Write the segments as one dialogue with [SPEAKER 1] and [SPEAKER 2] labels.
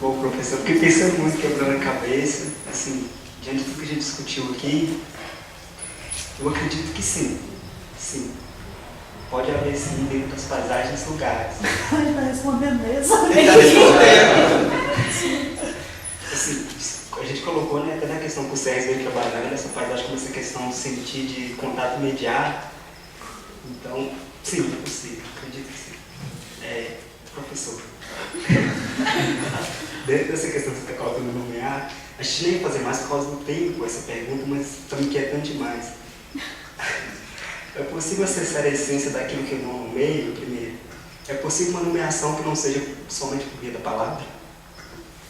[SPEAKER 1] Bom, professor, fiquei pensando muito, quebrando a cabeça, assim, diante de tudo que a gente discutiu aqui, eu acredito que sim, sim. Pode haver sim, dentro das paisagens, lugares.
[SPEAKER 2] Ele está respondendo mesmo.
[SPEAKER 1] Ele está respondendo. Assim, a gente colocou, né, até na questão que o Sérgio veio trabalhando, essa paisagem com essa questão de sentir de contato imediato. Então, sim, é possível, acredito que sim. Professor, dentro dessa questão que você está colocando no nomear, a gente nem ia fazer mais por causa do tempo essa pergunta, mas está me inquietando demais. É possível acessar a essência daquilo que eu não nomeio, primeiro? É possível uma nomeação que não seja somente por via da palavra?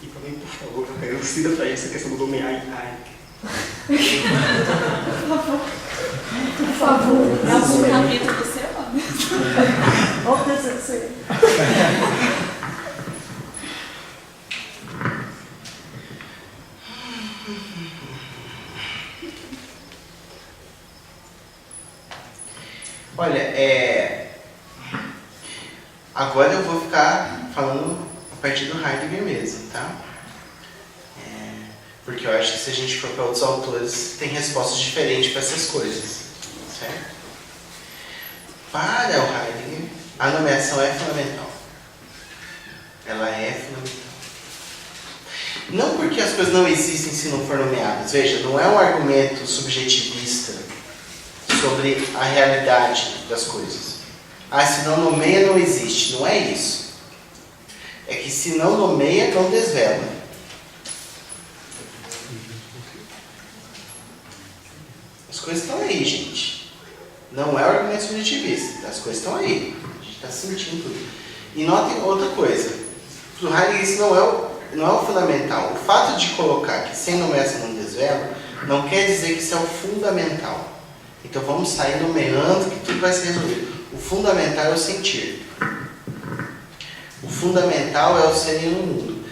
[SPEAKER 1] E também, por favor, elucida para isso a questão do nomear em Heineken.
[SPEAKER 2] Por favor.
[SPEAKER 3] É algum capítulo do seu nome?
[SPEAKER 2] Ou TCC.
[SPEAKER 4] Olha, agora eu vou ficar falando a partir do Heidegger mesmo, tá? Porque eu acho que se a gente for para outros autores, tem respostas diferentes para essas coisas, certo? Para o Heidegger, a nomeação é fundamental. Ela é fundamental. Não porque as coisas não existem se não for nomeadas. Veja, não é um argumento subjetivista sobre a realidade das coisas. Se não nomeia, não existe. Não é isso. É que se não nomeia, não desvela. As coisas estão aí, gente. Não é um argumento subjetivista. As coisas estão aí. A gente está sentindo tudo. E notem outra coisa. Para o Heidegger, isso não é o fundamental. O fato de colocar que sem nomeação não desvela, não quer dizer que isso é o fundamental. Então vamos sair nomeando que tudo vai ser resolvido. O fundamental é o sentir. O fundamental é o ser no mundo.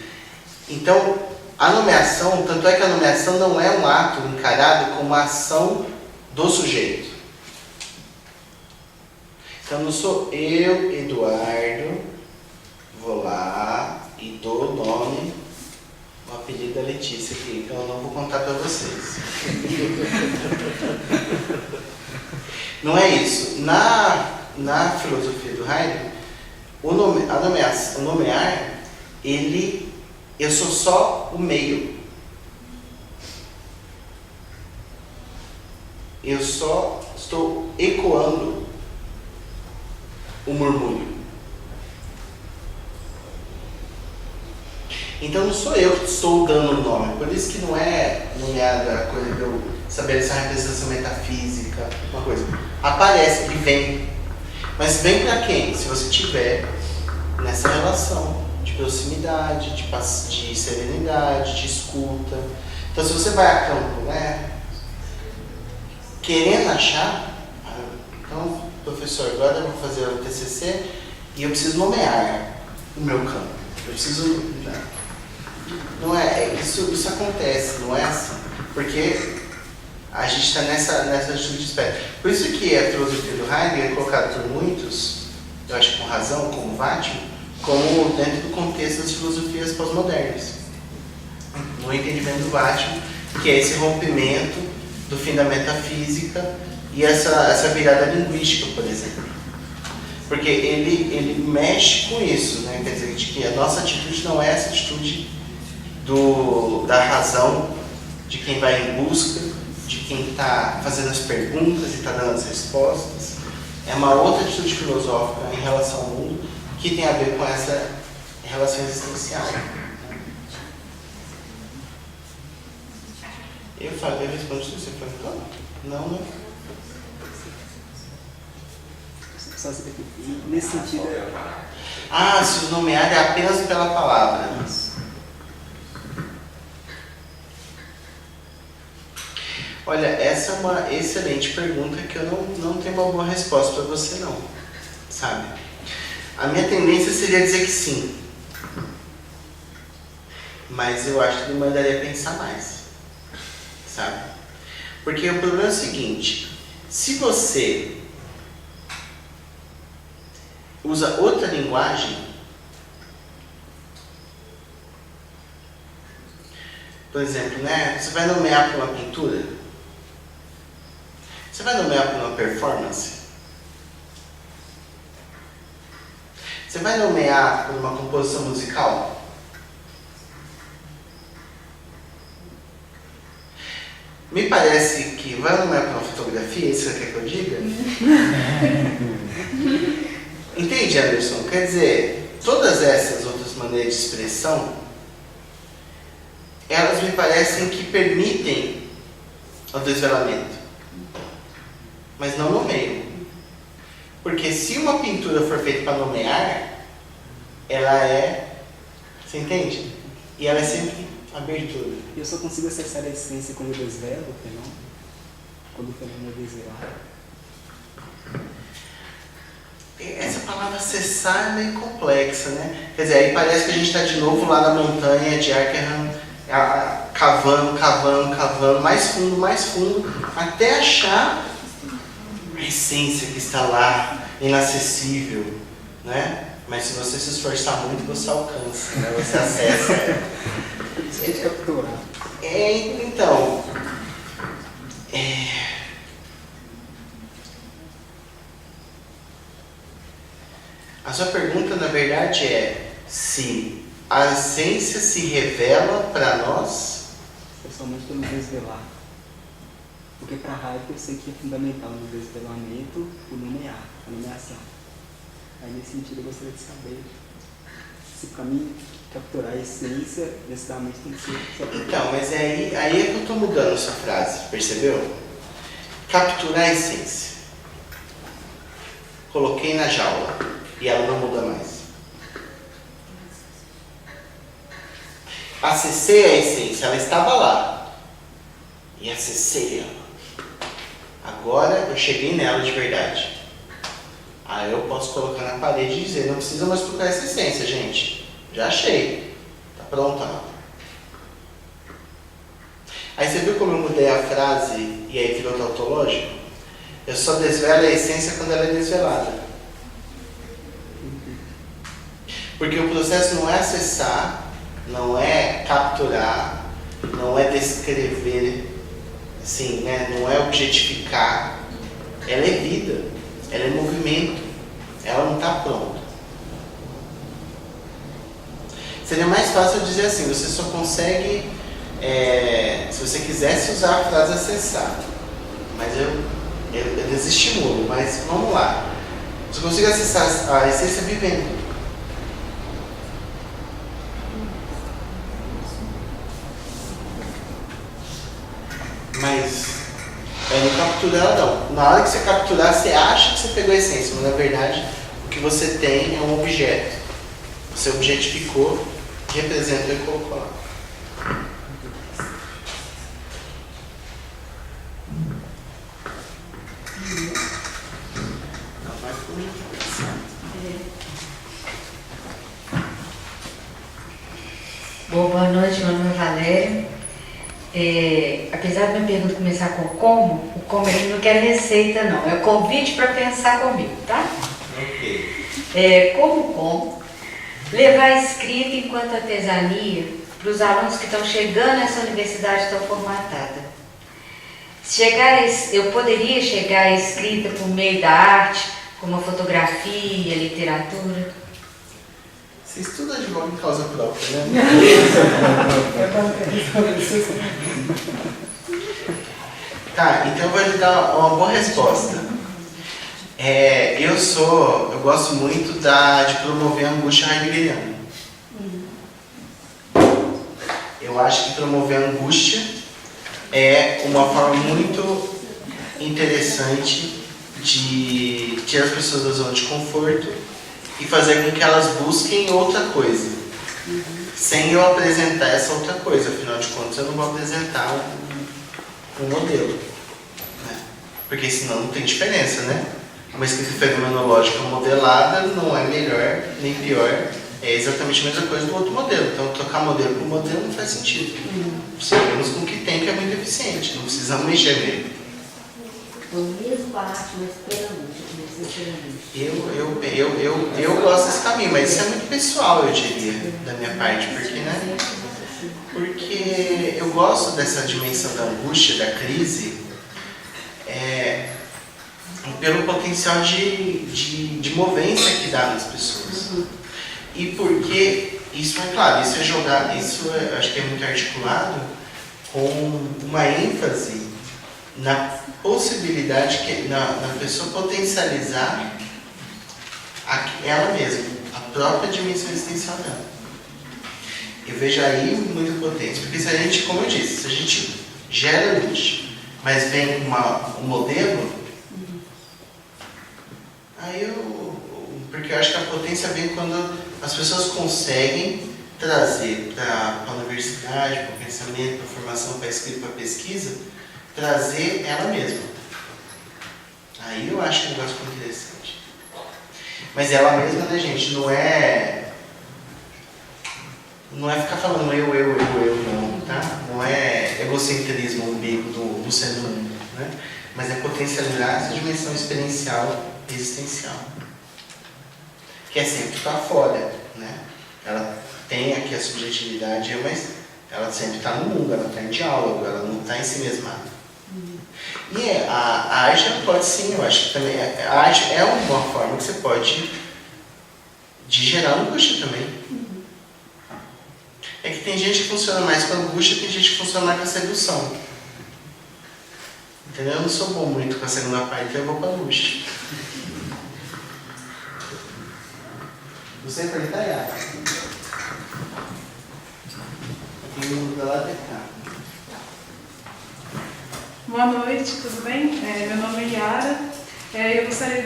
[SPEAKER 4] Então, a nomeação, tanto é que a nomeação não é um ato encarado como a ação do sujeito. Então não sou eu, Eduardo, vou lá e dou o nome, o apelido da Letícia aqui, que eu não vou contar para vocês. Não é isso. Na filosofia do Heidegger, o nomear, eu sou só o meio. Eu só estou ecoando o murmúrio. Então não sou eu que estou dando o nome. Por isso que não é nomeada a coisa de eu estabelecer uma representação metafísica, uma coisa. Aparece, ele vem. Mas vem para quem? Se você tiver nessa relação de proximidade, de serenidade, de escuta. Então se você vai a campo, né, querendo achar, então, professor, agora eu vou fazer o TCC e eu preciso nomear o meu campo. Eu preciso... Não é, isso acontece, não é assim. Porque a gente está nessa atitude de espera. Por isso que a filosofia do Heidegger é colocada por muitos, eu acho com razão, como Vattimo, como dentro do contexto das filosofias pós-modernas. No entendimento do Vattimo, que é esse rompimento do fim da metafísica e essa virada linguística, por exemplo. Porque ele mexe com isso, né? Quer dizer, de que a nossa atitude não é essa atitude da razão, de quem vai em busca, de quem está fazendo as perguntas e está dando as respostas. É uma outra atitude filosófica em relação ao mundo que tem a ver com essa relação existencial. Eu respondo se você perguntou? Não, né?
[SPEAKER 1] Nesse sentido...
[SPEAKER 4] Se o nomear é apenas pela palavra. Olha, essa é uma excelente pergunta que eu não tenho uma boa resposta para você não, sabe? A minha tendência seria dizer que sim. Mas eu acho que me mandaria pensar mais, sabe? Porque o problema é o seguinte, se você usa outra linguagem, Por exemplo, né? Você vai nomear para uma pintura? Você vai nomear para uma performance? Você vai nomear para uma composição musical? Me parece que vai nomear para uma fotografia, isso você quer que eu diga? Entende, Anderson? Quer dizer, todas essas outras maneiras de expressão, elas me parecem que permitem o desvelamento, mas não nomeiam. Porque se uma pintura for feita para nomear, ela é, você entende? E ela é sempre abertura.
[SPEAKER 1] Eu só consigo acessar a essência quando eu desvelo o fenômeno, quando o fenômeno é desvelado.
[SPEAKER 4] Essa palavra acessar é meio complexa, né? Quer dizer, aí parece que a gente está de novo lá na montanha de Arkham, cavando, mais fundo, até achar a essência que está lá, inacessível, né? Mas se você se esforçar muito, você alcança, né? Você acessa ela.
[SPEAKER 1] Você tem que capturar.
[SPEAKER 4] Então, a sua pergunta, na verdade, é se a essência se revela para nós.
[SPEAKER 1] Pessoalmente pelo desvelar. Porque para a raiva eu sei que é fundamental no desvelamento o nomear, a nomeação. Aí nesse sentido eu gostaria de saber se para mim capturar a essência necessariamente tem que ser só.
[SPEAKER 4] Então, mas aí é que eu estou mudando essa frase, percebeu? Capturar a essência. Coloquei na jaula e ela não muda mais. Acessei a essência, ela estava lá. E acessei ela. Agora eu cheguei nela de verdade. Aí eu posso colocar na parede e dizer, não precisa mais procurar essa essência, gente. Já achei. Está pronta. Aí você viu como eu mudei a frase e aí virou tautológico? Eu só desvelo a essência quando ela é desvelada. Porque o processo não é acessar, não é capturar, não é descrever, assim, né? Não é objetificar. Ela é vida, ela é movimento, ela não está pronta. Seria mais fácil eu dizer assim, você só consegue, se você quisesse usar a frase acessar, mas eu desestimulo, mas vamos lá. Você consegue acessar a essência vivendo. Mas não capturar ela não. Na hora que você capturar, você acha que você pegou a essência, mas na verdade o que você tem é um objeto. Você objetificou, representou e colocou lá.
[SPEAKER 5] Boa noite, meu nome é Valéria. Apesar da minha pergunta começar com o como aqui não quer receita não, é convite para pensar comigo, tá?
[SPEAKER 4] Ok.
[SPEAKER 5] Como levar a escrita enquanto artesania para os alunos que estão chegando nessa universidade tão formatada. Eu poderia chegar à escrita por meio da arte, como a fotografia, a literatura?
[SPEAKER 4] Você estuda advogado em causa própria, né? Tá, então eu vou lhe dar uma boa resposta. Eu gosto muito de promover a angústia heideggeriana. Eu acho que promover a angústia é uma forma muito interessante de tirar as pessoas da zona de conforto e fazer com que elas busquem outra coisa, sem eu apresentar essa outra coisa. Afinal de contas, eu não vou apresentar um modelo, né? Porque senão não tem diferença, né? Uma escrita fenomenológica modelada não é melhor nem pior, é exatamente a mesma coisa do outro modelo. Então, trocar modelo por modelo não faz sentido. Sabemos com o que tem, que é muito eficiente, não precisamos mexer nele.
[SPEAKER 5] O mesmo arte, mas pela angústia.
[SPEAKER 4] Eu gosto desse caminho, mas isso é muito pessoal, eu diria, da minha parte, porque, né? Porque eu gosto dessa dimensão da angústia, da crise, pelo potencial de movência que dá nas pessoas. E porque isso é claro, isso é jogado, acho que é muito articulado com uma ênfase na possibilidade na pessoa potencializar ela mesma, a própria dimensão existencial dela. Eu vejo aí muita potência, porque se a gente, como eu disse, se a gente gera luz, mas vem um modelo, porque eu acho que a potência vem quando as pessoas conseguem trazer para a universidade, para o pensamento, para a formação, para a escrita, para a pesquisa, trazer ela mesma. Aí eu acho que o negócio ficou interessante. Mas ela mesma, né, gente, não é ficar falando eu, não, tá? Não é egocentrismo, umbigo do ser humano, né? Mas é potencializar essa dimensão experiencial e existencial. Que é sempre para fora, né? Ela tem aqui a subjetividade, mas ela sempre está no mundo, ela está em diálogo, ela não está em si mesma. E a arte pode sim, eu acho que também, a arte é uma forma que você pode de gerar angústia também. É que tem gente que funciona mais com angústia, tem gente que funciona mais com a sedução. Entendeu? Eu não sou bom muito com a segunda parte, então eu vou com a angústia. Você é proletariado. Tem um mundo da lá de cá.
[SPEAKER 3] Boa noite, tudo bem? Meu nome é Yara. Eu gostaria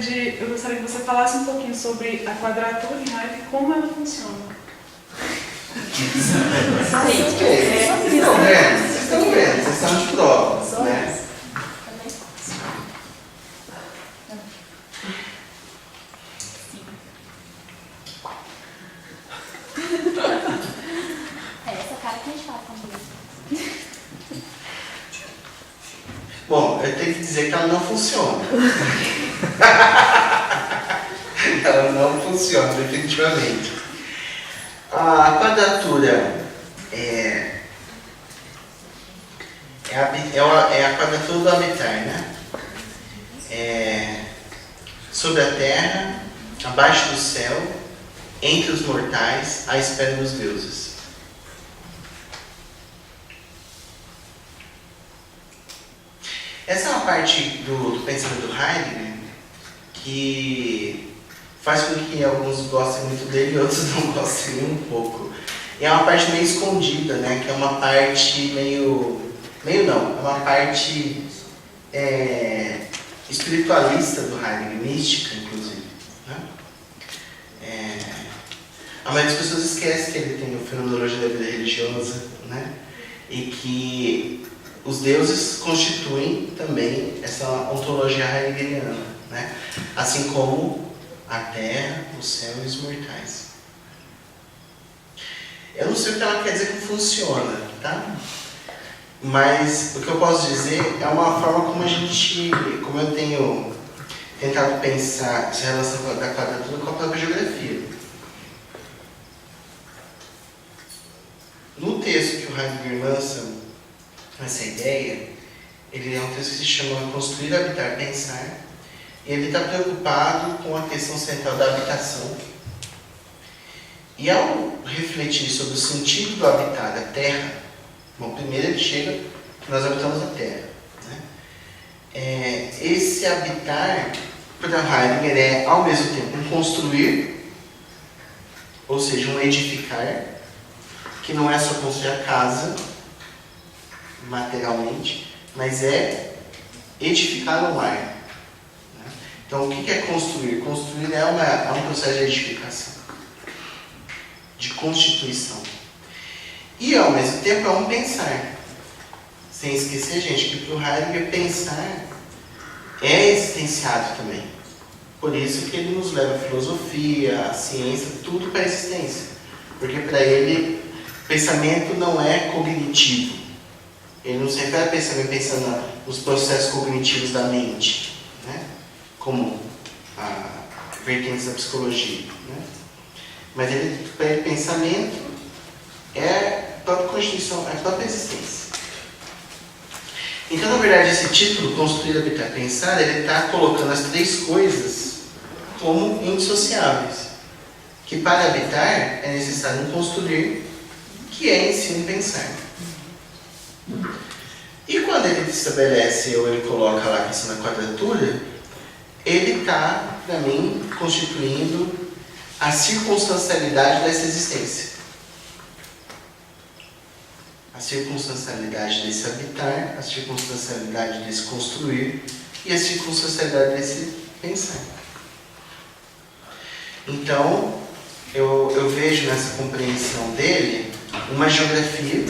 [SPEAKER 3] que você falasse um pouquinho sobre a quadratura em Heidegger e como ela funciona.
[SPEAKER 4] Vocês estão vendo, vocês estão de prova, né?
[SPEAKER 6] Essa cara que a gente fala comigo.
[SPEAKER 4] Bom, eu tenho que dizer que ela não funciona. Ela não funciona, definitivamente. A quadratura é a quadratura do habitar, né? Sobre a terra, abaixo do céu, entre os mortais, à espera dos deuses. Essa é uma parte do pensamento do Heidegger que faz com que alguns gostem muito dele e outros não gostem nem um pouco. E é uma parte meio escondida, né? Que é uma parte é uma parte espiritualista do Heidegger, mística, inclusive. Né? A maioria das pessoas esquece que ele tem o fenomenologia da vida religiosa, né? E que os deuses constituem também essa ontologia heideggeriana, né? Assim como a terra, o céu e os mortais. Eu não sei o que ela quer dizer que funciona, tá? Mas o que eu posso dizer é uma forma como eu tenho tentado pensar essa relação da quadratura com a própria geografia. No texto que o Heidegger lança essa ideia, ele é um texto que se chama Construir, Habitar, Pensar, e ele está preocupado com a questão central da habitação. E ao refletir sobre o sentido do habitar da Terra, bom, primeiro ele chega que nós habitamos a Terra. Né? Esse habitar, para Heidegger, é ao mesmo tempo um construir, ou seja, um edificar, que não é só construir a casa, materialmente, mas é edificar um lar. Né? Então, o que é construir? Construir é um processo de edificação, de constituição. E, ao mesmo tempo, é um pensar. Sem esquecer, gente, que para o Heidegger pensar é existenciado também. Por isso que ele nos leva a filosofia, a ciência, tudo para a existência. Porque para ele, pensamento não é cognitivo. Ele não se refere a pensamento pensando nos processos cognitivos da mente, né? Como a vertente da psicologia. Né? Mas para ele, pensamento é a própria constituição, é a própria existência. Então, na verdade, esse título, Construir, Habitar, Pensar, ele está colocando as três coisas como indissociáveis. Que para habitar é necessário um construir, que é ensino e pensar. E quando ele estabelece, ou ele coloca lá a questão da quadratura, ele está, para mim, constituindo a circunstancialidade dessa existência. A circunstancialidade desse habitar, a circunstancialidade desse construir e a circunstancialidade desse pensar. Então, eu vejo nessa compreensão dele uma geografia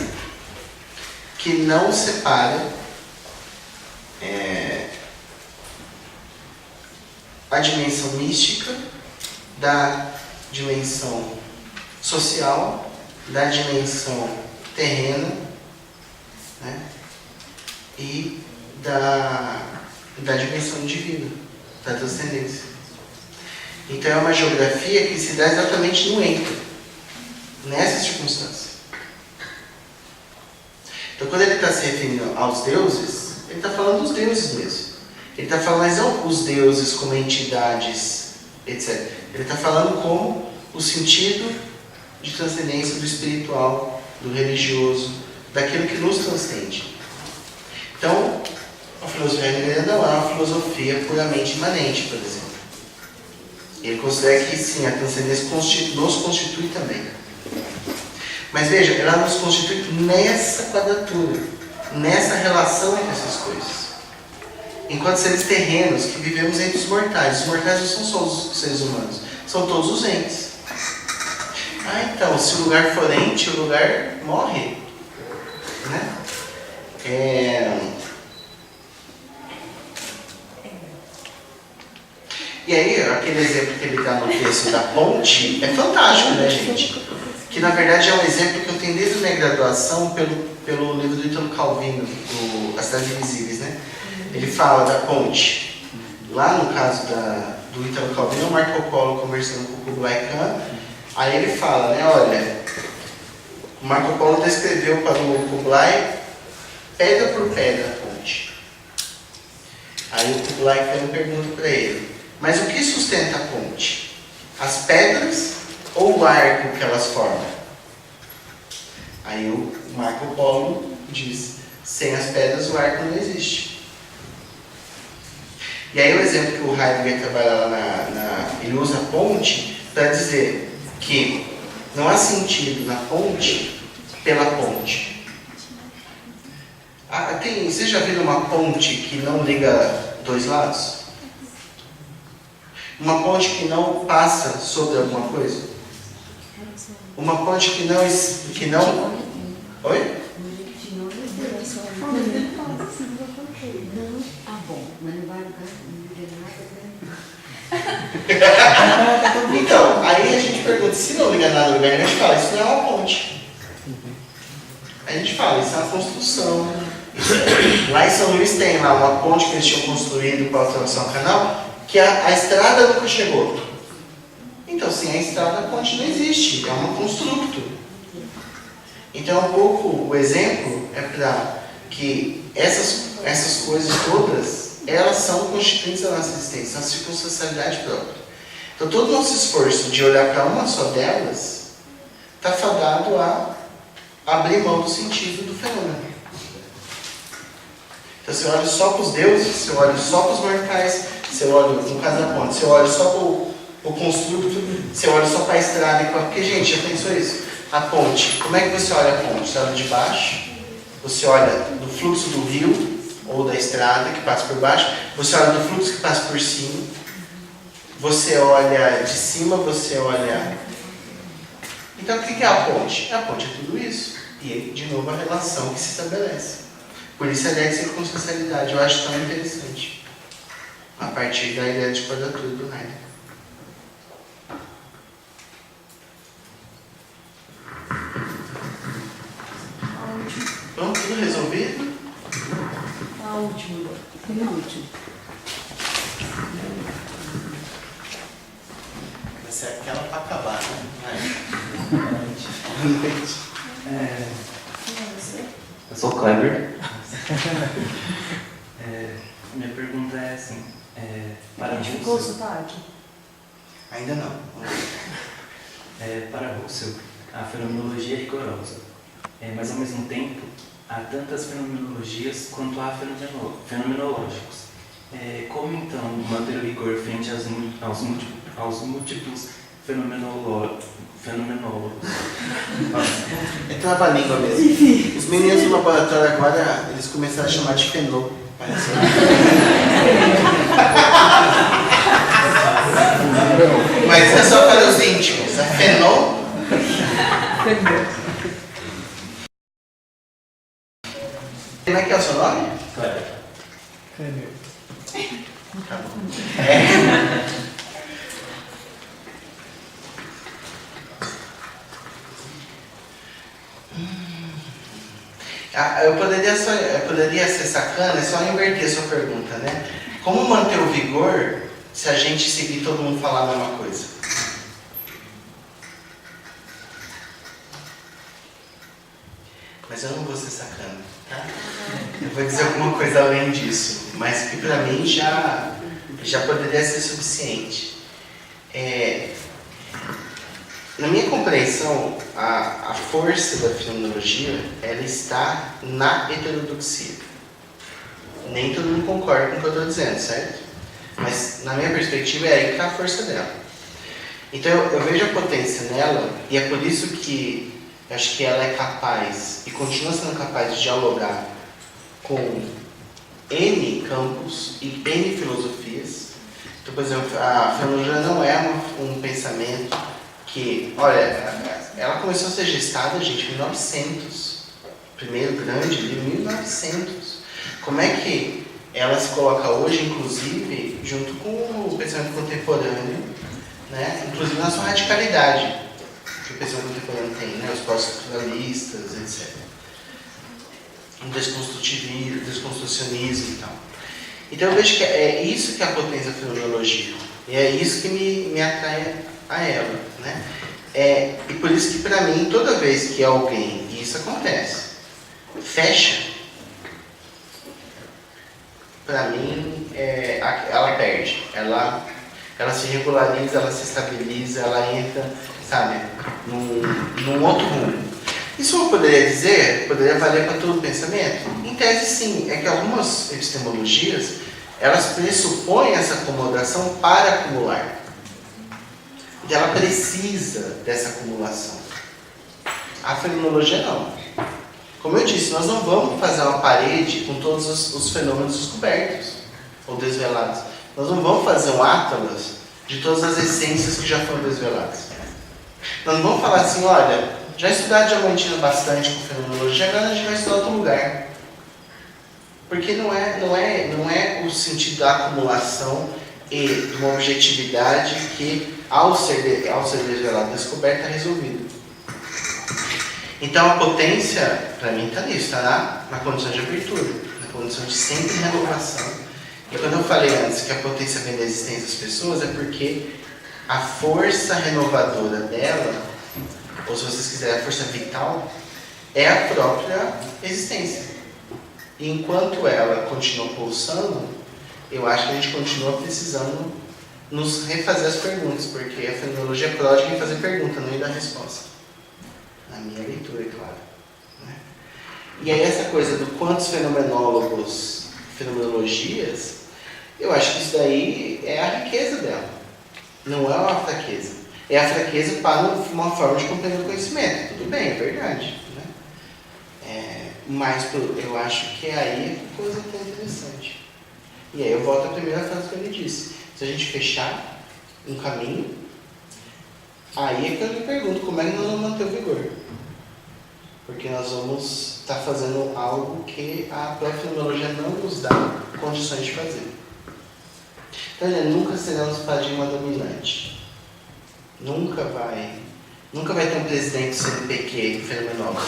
[SPEAKER 4] que não separa a dimensão mística da dimensão social, da dimensão terrena, né? E da dimensão divina, da transcendência. Então é uma geografia que se dá exatamente no entre, nessa circunstância. Então quando ele está se referindo aos deuses, ele está falando dos deuses mesmo. Ele está falando, mas não os deuses como entidades, etc. Ele está falando como o sentido de transcendência do espiritual, do religioso, daquilo que nos transcende. Então, a filosofia hegeliana não é uma filosofia puramente imanente, por exemplo. Ele considera que sim, a transcendência nos constitui também. Mas veja, ela nos constitui nessa quadratura, nessa relação entre essas coisas. Enquanto seres terrenos que vivemos entre os mortais. Os mortais não são só os seres humanos, são todos os entes. Ah, então, se o lugar for ente, o lugar morre. Né? E aí, aquele exemplo que ele dá no texto da ponte é fantástico, né, gente? Que na verdade é um exemplo que eu tenho desde a minha graduação pelo livro do Ítalo Calvino, As Cidades Invisíveis, né? Ele fala da ponte. Lá no caso do Ítalo Calvino, é o Marco Polo conversando com o Kublai Khan. Aí ele fala, né, olha, o Marco Polo descreveu para o Kublai pedra por pedra a ponte. Aí o Kublai Khan pergunta para ele, mas o que sustenta a ponte? As pedras ou o arco que elas formam? Aí o Marco Polo diz, sem as pedras o arco não existe. E aí o exemplo que o Heidegger trabalha lá, ele usa a ponte para dizer que não há sentido na ponte pela ponte. Vocês já viram uma ponte que não liga dois lados? Uma ponte que não passa sobre alguma coisa? Uma ponte que não... Oi?
[SPEAKER 5] Ah, bom, mas não vai nada.
[SPEAKER 4] Então, aí a gente pergunta, se não liga nada ao lugar, a gente fala, isso não é uma ponte. A gente fala, isso é uma construção. Lá em São Luís tem lá uma ponte que eles tinham construído para atravessar o canal, que a estrada nunca chegou. Então, sem a estrada, a ponte não existe, é um construto. Então, um pouco o exemplo é para que essas coisas todas, elas são constituintes da nossa existência, a circunstancialidade própria. Então, todo o nosso esforço de olhar para uma só delas está fadado a abrir mão do sentido do fenômeno. Então, você olha só para os deuses, você olha só para os mortais, você olha, no caso da ponte, você olha só para o construto, você olha só para a estrada. Porque, gente, já pensou isso? A ponte, como é que você olha a ponte? Você olha de baixo, você olha do fluxo do rio, ou da estrada que passa por baixo, você olha do fluxo que passa por cima, você olha de cima, você olha... Então, o que é a ponte? A ponte é tudo isso. E, de novo, a relação que se estabelece. Por isso a ideia de circunstancialidade eu acho tão interessante, a partir da ideia de quadratura do Heidegger. Pronto, tudo resolvido?
[SPEAKER 2] A última, penúltima.
[SPEAKER 4] Vai ser aquela para acabar, né?
[SPEAKER 7] Eu sou o Kleber. Minha pergunta é assim, para
[SPEAKER 2] Ficou o
[SPEAKER 7] Russell,
[SPEAKER 2] sotaque?
[SPEAKER 4] Ainda não.
[SPEAKER 7] para Russell, a fenomenologia é rigorosa, mas ao mesmo tempo há tantas fenomenologias quanto há fenomenológicos. Como então manter o rigor frente aos múltiplos fenomenólogos?
[SPEAKER 4] É trava-língua mesmo. Os meninos do laboratório agora, eles começaram a chamar de fenô. Parece. Mas é só para os íntimos. É fenô. Como é que é o seu nome?
[SPEAKER 7] Claro.
[SPEAKER 4] Tá bom. Eu poderia ser sacana, é só inverter a sua pergunta, né? Como manter o vigor se a gente seguir todo mundo falar a mesma coisa? Mas eu não vou ser sacana, tá? Eu vou dizer alguma coisa além disso, mas que pra mim já poderia ser suficiente. Na minha compreensão, a força da fenomenologia, ela está na heterodoxia. Nem todo mundo concorda com o que eu estou dizendo, certo? Mas, na minha perspectiva, é aí que está a força dela. Então, eu vejo a potência nela, e é por isso que eu acho que ela é capaz, e continua sendo capaz de dialogar com N campos e N filosofias. Então, por exemplo, a fenomenologia não é um pensamento que, olha, ela começou a ser gestada, gente, em 1900. Primeiro grande livro, 1900. Como é que ela se coloca hoje, inclusive, junto com o pensamento contemporâneo, né? Inclusive na sua radicalidade, que o pensamento contemporâneo tem, né? Os pós-estruturalistas, etc. Um desconstrucionismo e tal. Então eu vejo que é isso que é a potência da fenomenologia. E é isso que me atrai a ela, né? E por isso que para mim, toda vez que alguém, e isso acontece, fecha, para mim, ela perde, ela se regulariza, ela se estabiliza, ela entra, sabe, num outro rumo. Isso eu poderia dizer, poderia valer para todo o pensamento? Em tese, sim. É que algumas epistemologias, elas pressupõem essa acomodação para acumular. E ela precisa dessa acumulação. A fenomenologia não. Como eu disse, nós não vamos fazer uma parede com todos os fenômenos descobertos ou desvelados. Nós não vamos fazer um atlas de todas as essências que já foram desveladas. Nós não vamos falar assim, olha, já estudaram Diamantina bastante com fenomenologia, agora a gente vai estudar outro lugar. Porque não é o sentido da acumulação e de uma objetividade que, ao ser desvelado, descoberta, é resolvido. Então a potência, para mim, está nisso, está na condição de abertura, na condição de sempre renovação. E quando eu falei antes que a potência vem da existência das pessoas, é porque a força renovadora dela, ou se vocês quiserem, a força vital, é a própria existência. E enquanto ela continua pulsando, eu acho que a gente continua precisando nos refazer as perguntas, porque a fenomenologia é pródiga em fazer pergunta, não em dar resposta. Na minha leitura, é claro. Né? E aí essa coisa do quantos fenomenólogos, fenomenologias, eu acho que isso daí é a riqueza dela. Não é uma fraqueza. É a fraqueza para uma forma de compreender o conhecimento. Tudo bem, é verdade. Né? Mas eu acho que aí a coisa está interessante. E aí eu volto à primeira frase que ele disse. Se a gente fechar um caminho, aí é que eu me pergunto como é que nós vamos manter o vigor. Porque nós vamos estar fazendo algo que a própria fenomenologia não nos dá condições de fazer. Então, nunca seremos paradigma dominante. Nunca vai ter um presidente do CNPq fenomenólogo.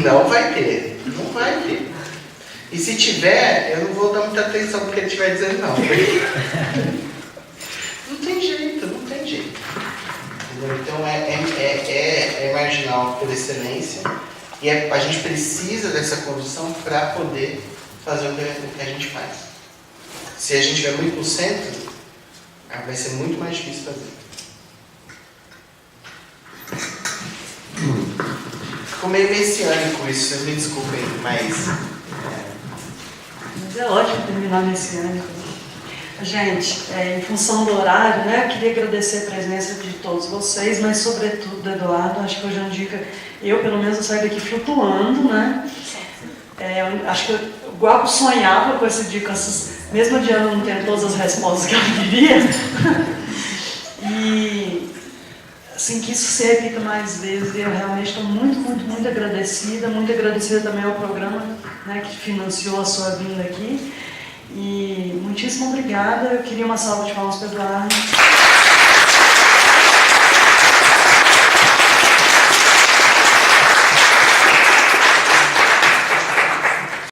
[SPEAKER 4] Não vai ter. Não vai ter. E se tiver, eu não vou dar muita atenção no que ele estiver dizendo, não. Não tem jeito, não tem jeito. Entendeu? Então é marginal por excelência E a gente precisa dessa condução para poder fazer o que a gente faz. Se a gente estiver muito no centro, vai ser muito mais difícil fazer. Ficou meio messiânico isso, vocês me desculpem, mas
[SPEAKER 2] Mas é ótimo terminar messiânico. Gente, em função do horário, né, eu queria agradecer a presença de todos vocês, mas sobretudo do Eduardo. Acho que hoje é um dia que eu, pelo menos, eu saio daqui flutuando, né? Acho que eu igual sonhava com esse dia, mesmo adiando não tendo todas as respostas que eu queria. E assim, que isso se repita mais vezes. E eu realmente estou muito agradecida. Muito agradecida também ao programa, né, que financiou a sua vinda aqui. E muitíssimo obrigada. Eu queria uma salva de palmas para o Eduardo.